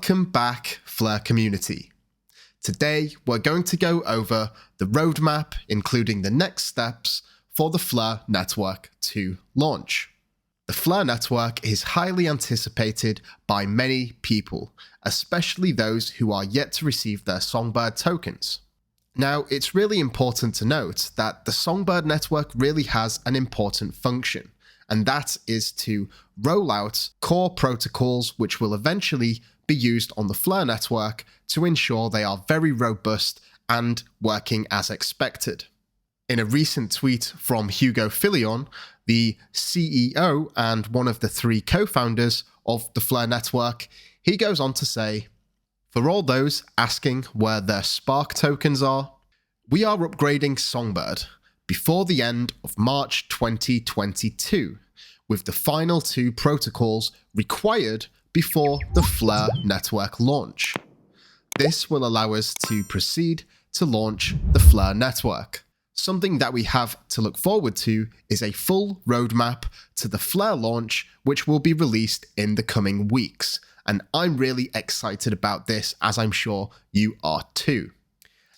Welcome back, Flare community. Today, we're going to go over the roadmap, including the next steps for the Flare network to launch. The Flare network is highly anticipated by many people, especially those who are yet to receive their Songbird tokens. Now, it's really important to note that the Songbird network really has an important function, and that is to roll out core protocols which will eventually be used on the Flare network to ensure they are very robust and working as expected. In a recent tweet from Hugo Filion, the CEO and one of the 3 co-founders of the Flare network, he goes on to say, "For all those asking where their Spark tokens are, we are upgrading Songbird before the end of March 2022, with the final 2 protocols required before the Flare network launch. This will allow us to proceed to launch the Flare network. Something that we have to look forward to is a full roadmap to the Flare launch, which will be released in the coming weeks. And I'm really excited about this, as I'm sure you are too."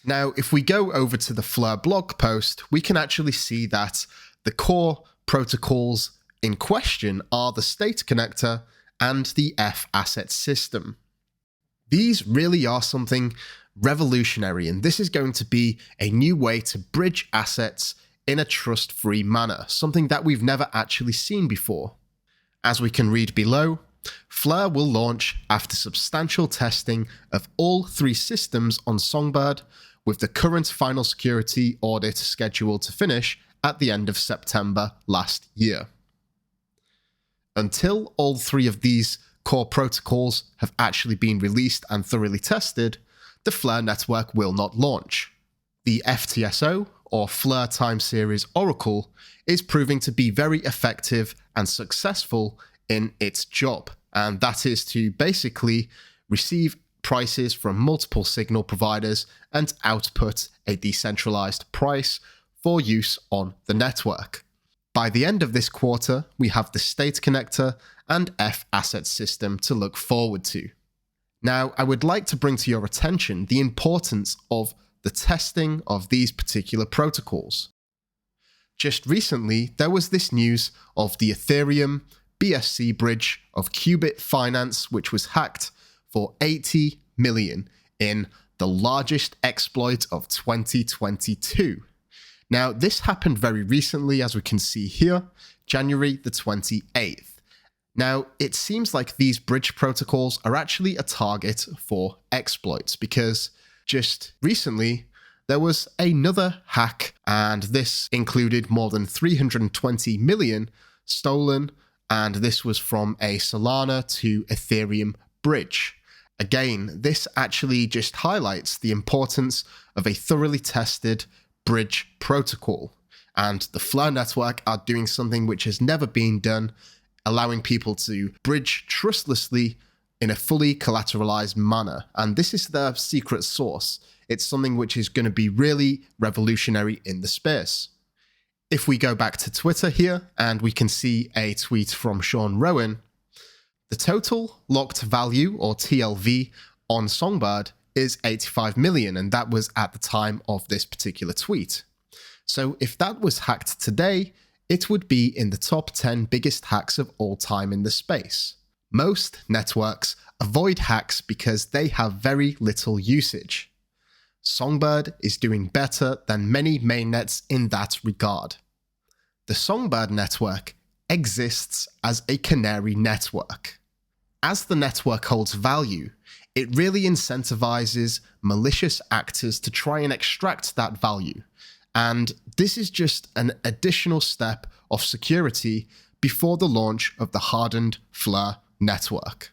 Now, if we go over to the Flare blog post, we can actually see that the core protocols in question are the state connector and the F asset system. These really are something revolutionary, and this is going to be a new way to bridge assets in a trust-free manner, something that we've never actually seen before. As we can read below, Flare will launch after substantial testing of all 3 systems on Songbird, with the current final security audit scheduled to finish at the end of September last year. Until all 3 of these core protocols have actually been released and thoroughly tested, the Flare network will not launch. The FTSO, or Flare Time Series Oracle, is proving to be very effective and successful in its job, and that is to basically receive prices from multiple signal providers and output a decentralized price for use on the network. By the end of this quarter, we have the state connector and F asset system to look forward to. Now, I would like to bring to your attention the importance of the testing of these particular protocols. Just recently, there was this news of the Ethereum BSC bridge of Qubit Finance, which was hacked for 80 million in the largest exploit of 2022. Now, this happened very recently, as we can see here, January the 28th. Now, it seems like these bridge protocols are actually a target for exploits, because just recently there was another hack, and this included more than 320 million stolen, and this was from a Solana to Ethereum bridge. Again, this actually just highlights the importance of a thoroughly tested bridge protocol, and the Flare network are doing something which has never been done, allowing people to bridge trustlessly in a fully collateralized manner. And this is their secret sauce. It's something which is going to be really revolutionary in the space. If we go back to Twitter here, and we can see a tweet from Sean Rowan, the total locked value, or TLV, on Songbird is 85 million, and that was at the time of this particular tweet. So if that was hacked today, it would be in the top 10 biggest hacks of all time in the space. Most networks avoid hacks because they have very little usage. Songbird is doing better than many mainnets in that regard. The Songbird network exists as a canary network. As the network holds value, it really incentivizes malicious actors to try and extract that value. And this is just an additional step of security before the launch of the hardened Flare network.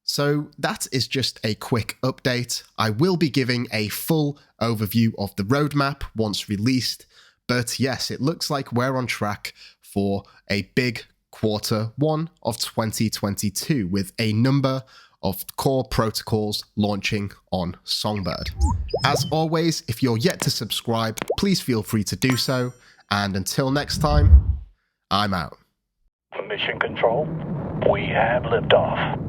So that is just a quick update. I will be giving a full overview of the roadmap once released, but yes, it looks like we're on track for a big Q1 of 2022 with a number of core protocols launching on Songbird. As always, if you're yet to subscribe, please feel free to do so, and until next time, I'm out. Mission Control, we have liftoff.